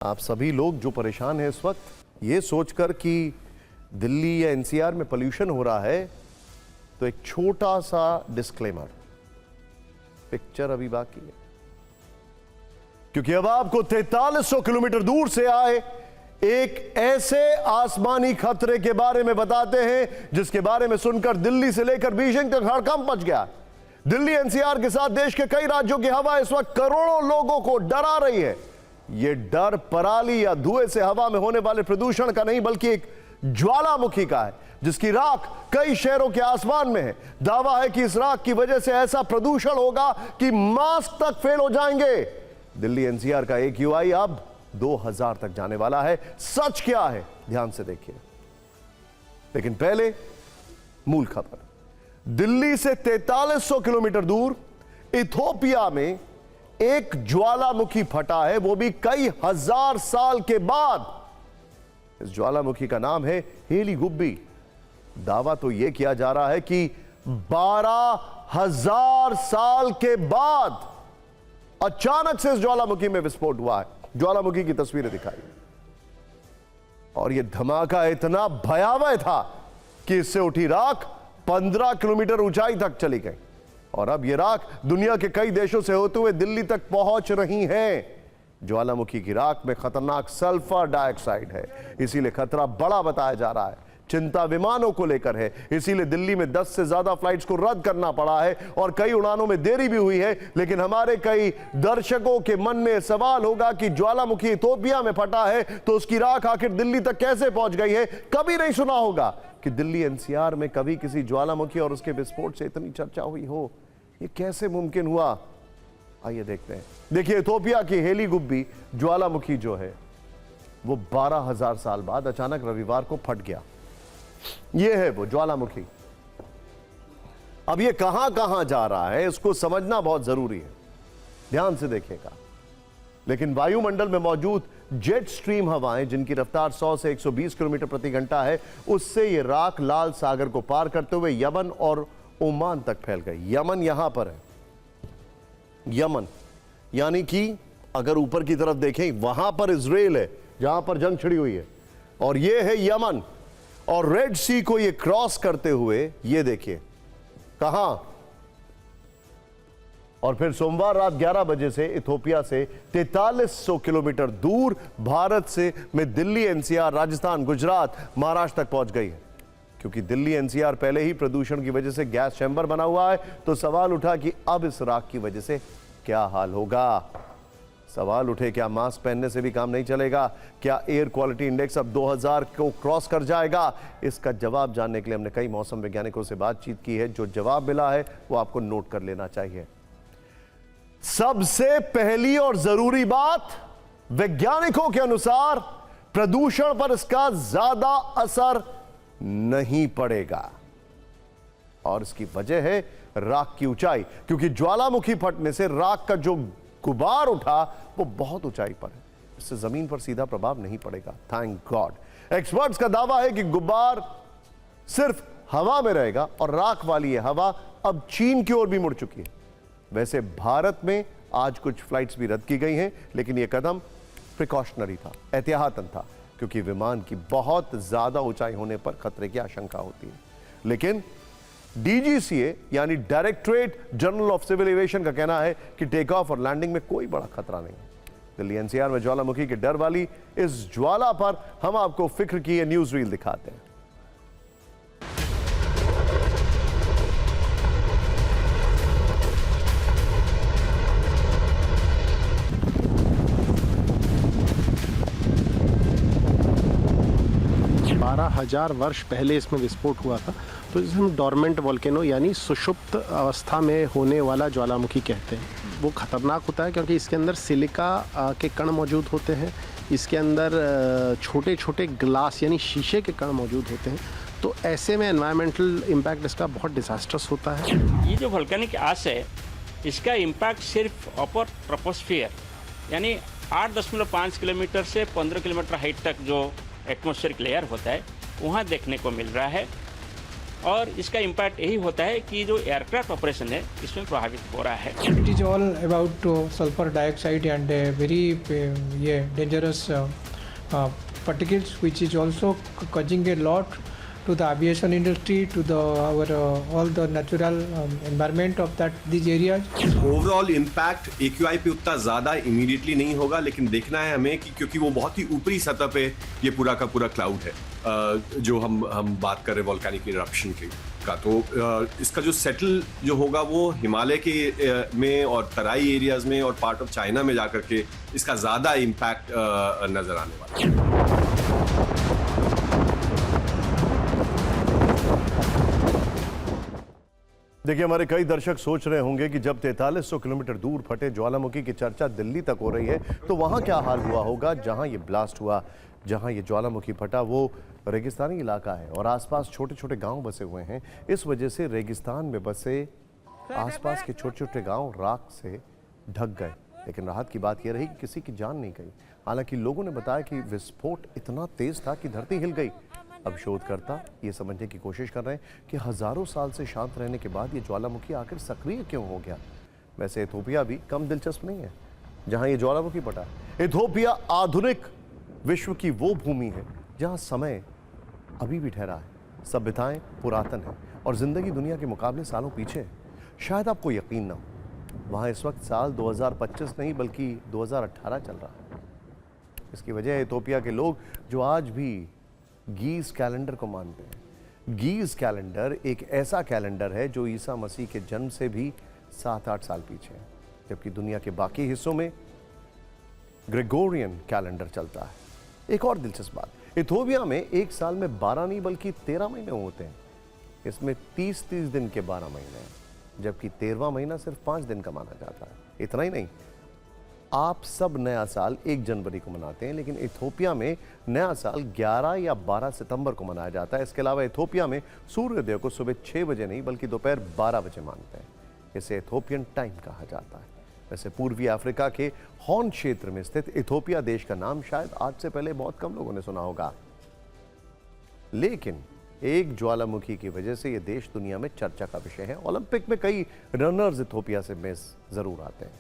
आप सभी लोग जो परेशान हैं इस वक्त ये सोचकर कि दिल्ली या एनसीआर में पोल्यूशन हो रहा है, तो एक छोटा सा डिस्क्लेमर, पिक्चर अभी बाकी है, क्योंकि अब आपको 4300 किलोमीटर दूर से आए एक ऐसे आसमानी खतरे के बारे में बताते हैं जिसके बारे में सुनकर दिल्ली से लेकर बीजिंग तक हड़कंप मच गया। दिल्ली एनसीआर के साथ देश के कई राज्यों की हवा इस वक्त करोड़ों लोगों को डरा रही है। यह डर पराली या धुएं से हवा में होने वाले प्रदूषण का नहीं, बल्कि एक ज्वालामुखी का है जिसकी राख कई शहरों के आसमान में है। दावा है कि इस राख की वजह से ऐसा प्रदूषण होगा कि मास्क तक फेल हो जाएंगे। दिल्ली एनसीआर का AQI अब 2000 तक जाने वाला है। सच क्या है, ध्यान से देखिए। लेकिन पहले मूल खबर। दिल्ली से 4300 किलोमीटर दूर इथोपिया में एक ज्वालामुखी फटा है, वो भी कई हजार साल के बाद। इस ज्वालामुखी का नाम है हेलीगुब्बी। दावा तो यह किया जा रहा है कि 12,000 साल के बाद अचानक से इस ज्वालामुखी में विस्फोट हुआ है। ज्वालामुखी की तस्वीरें दिखाई और यह धमाका इतना भयावह था कि इससे उठी राख 15 किलोमीटर ऊंचाई तक चली गई और अब यह राख दुनिया के कई देशों से होते हुए दिल्ली तक पहुंच रही है। ज्वालामुखी की राख में खतरनाक सल्फर डाइऑक्साइड है, इसीलिए खतरा बड़ा बताया जा रहा है। चिंता विमानों को लेकर है, इसीलिए दिल्ली में 10 से ज्यादा फ्लाइट्स को रद्द करना पड़ा है और कई उड़ानों में देरी भी हुई है। लेकिन हमारे कई दर्शकों के मन में सवाल होगा कि ज्वालामुखी इथोपिया में फटा है तो उसकी राख आखिर दिल्ली तक कैसे पहुंच गई है। कभी नहीं सुना होगा कि दिल्ली एनसीआर में कभी किसी ज्वालामुखी और उसके विस्फोट से इतनी चर्चा हुई हो। ये कैसे मुमकिन हुआ, आइए देखते हैं। देखिए, इथोपिया की हेलीगुब्बी ज्वालामुखी जो है वो 12,000 साल बाद अचानक रविवार को फट गया। ये है वो ज्वालामुखी। अब ये कहां कहां जा रहा है इसको समझना बहुत जरूरी है, ध्यान से देखिएगा। लेकिन वायुमंडल में मौजूद जेट स्ट्रीम हवाएं जिनकी रफ्तार 100 से 120 किलोमीटर प्रति घंटा है, उससे ये राख लाल सागर को पार करते हुए यमन और ओमान तक फैल गई। यमन यहां पर है, यमन यानी कि अगर ऊपर की तरफ देखें वहां पर इजराइल है जहां पर जंग छिड़ी हुई है, और ये है यमन। और रेड सी को ये क्रॉस करते हुए ये देखिए कहां, और फिर सोमवार रात 11 बजे से इथोपिया से 4300 किलोमीटर दूर भारत से में दिल्ली एनसीआर राजस्थान, गुजरात, महाराष्ट्र तक पहुंच गई है। क्योंकि दिल्ली एनसीआर पहले ही प्रदूषण की वजह से गैस चैम्बर बना हुआ है, तो सवाल उठा कि अब इस राख की वजह से क्या हाल होगा। सवाल उठे, क्या मास्क पहनने से भी काम नहीं चलेगा? क्या एयर क्वालिटी इंडेक्स अब 2000 को क्रॉस कर जाएगा? इसका जवाब जानने के लिए हमने कई मौसम वैज्ञानिकों से बातचीत की है। जो जवाब मिला है वो आपको नोट कर लेना चाहिए। सबसे पहली और जरूरी बात, वैज्ञानिकों के अनुसार प्रदूषण पर इसका ज्यादा असर नहीं पड़ेगा और इसकी वजह है राख की ऊंचाई। क्योंकि ज्वालामुखी फटने से राख का जो गुबार उठा वो बहुत ऊंचाई पर है, इससे जमीन पर सीधा प्रभाव नहीं पड़ेगा, थैंक गॉड। एक्सपर्ट्स का दावा है कि गुबार सिर्फ हवा में रहेगा और राख वाली यह हवा अब चीन की ओर भी मुड़ चुकी है। वैसे भारत में आज कुछ फ्लाइट्स भी रद्द की गई हैं, लेकिन यह कदम प्रिकॉशनरी था, एहतियातन था, क्योंकि विमान की बहुत ज्यादा ऊंचाई होने पर खतरे की आशंका होती है। लेकिन DGCA यानी directorate general of civil aviation का कहना है कि टेक ऑफ और लैंडिंग में कोई बड़ा खतरा नहीं है। दिल्ली एनसीआर में ज्वालामुखी के डर वाली इस ज्वाला पर हम आपको फिक्र की ये न्यूज रील दिखाते हैं। हजार वर्ष पहले इसमें विस्फोट हुआ था, तो इसे हम डॉर्मेंट वोल्केनो यानी सुषुप्त अवस्था में होने वाला ज्वालामुखी कहते हैं। वो खतरनाक होता है क्योंकि इसके अंदर सिलिका के कण मौजूद होते हैं, इसके अंदर छोटे छोटे ग्लास यानी शीशे के कण मौजूद होते हैं। तो ऐसे में एनवायरमेंटल इम्पैक्ट इसका बहुत डिजास्टर्स होता है। ये जो वोल्केनिक आश है इसका इम्पैक्ट सिर्फ अपर ट्रोपोस्फियर यानी 8.5 किलोमीटर से 15 किलोमीटर हाइट तक जो एटमॉस्फेरिक लेयर होता है वहाँ देखने को मिल रहा है। और इसका इम्पैक्ट यही होता है कि जो एयरक्राफ्ट ऑपरेशन है इसमें प्रभावित हो रहा है। It is all about sulfur dioxide and very dangerous particles, which is also causing a lot to the aviation industry, to the all the natural environment of these areas. Overall impact AQI पे उतना ज़्यादा immediately नहीं होगा, लेकिन देखना है हमें कि क्योंकि वो बहुत ही ऊपरी सतह पे ये पूरा का पूरा क्लाउड है, जो हम बात कर रहे हैं वोल्केनिक इरप्शन का, तो इसका जो सेटल जो होगा वो हिमालय के में और तराई एरियाज में और पार्ट ऑफ चाइना में जाकर के इसका ज़्यादा इम्पैक्ट नज़र आने वाला है। देखिए, हमारे कई दर्शक सोच रहे होंगे कि जब 4300 किलोमीटर दूर फटे ज्वालामुखी की चर्चा दिल्ली तक हो रही है तो वहां क्या हाल हुआ होगा जहां ये ब्लास्ट हुआ, जहां ये ज्वालामुखी फटा। वो रेगिस्तानी इलाका है और आसपास छोटे छोटे गांव बसे हुए हैं। इस वजह से रेगिस्तान में बसे आसपास के छोटे छोटे गांव राख से ढक गए, लेकिन राहत की बात यह रही कि किसी की जान नहीं गई। हालांकि लोगों ने बताया कि विस्फोट इतना तेज था कि धरती हिल गई। अब शोधकर्ता ये समझने की कोशिश कर रहे हैं कि हजारों साल से शांत रहने के बाद ये ज्वालामुखी आखिर सक्रिय क्यों हो गया। वैसे इथोपिया भी कम दिलचस्प नहीं है जहां ये ज्वालामुखी फटा। इथोपिया आधुनिक विश्व की वो भूमि है जहां समय अभी भी ठहरा है, सभ्यताएं पुरातन हैं और जिंदगी दुनिया के मुकाबले सालों पीछे है। शायद आपको यकीन ना हो, वहां इस वक्त साल 2025 नहीं बल्कि 2018 चल रहा है। इसकी वजह है इथोपिया के लोग जो आज भी गीज कैलेंडर को मानते हैं। गीज कैलेंडर एक ऐसा कैलेंडर है जो ईसा मसीह के जन्म से भी 7-8 साल पीछे है, जबकि दुनिया के बाकी हिस्सों में ग्रेगोरियन कैलेंडर चलता है। एक और दिलचस्प बात, इथोपिया में एक साल में 12 नहीं बल्कि 13 महीने होते हैं। इसमें 30-30 दिन के 12 महीने हैं, जबकि 13वां महीना सिर्फ 5 दिन का माना जाता है। इतना ही नहीं, आप सब नया साल 1 जनवरी को मनाते हैं, लेकिन इथोपिया में नया साल 11 या 12 सितंबर को मनाया जाता है। इसके अलावा इथोपिया में सूर्योदय को सुबह 6 बजे नहीं बल्कि दोपहर 12 बजे मानते हैं। इसे इथोपियन टाइम कहा जाता है। वैसे पूर्वी अफ्रीका के हॉर्न क्षेत्र में स्थित इथोपिया देश का नाम शायद आज से पहले बहुत कम लोगों ने सुना होगा, लेकिन एक ज्वालामुखी की वजह से यह देश दुनिया में चर्चा का विषय है। ओलंपिक में कई रनर्स इथोपिया से मिस जरूर आते हैं।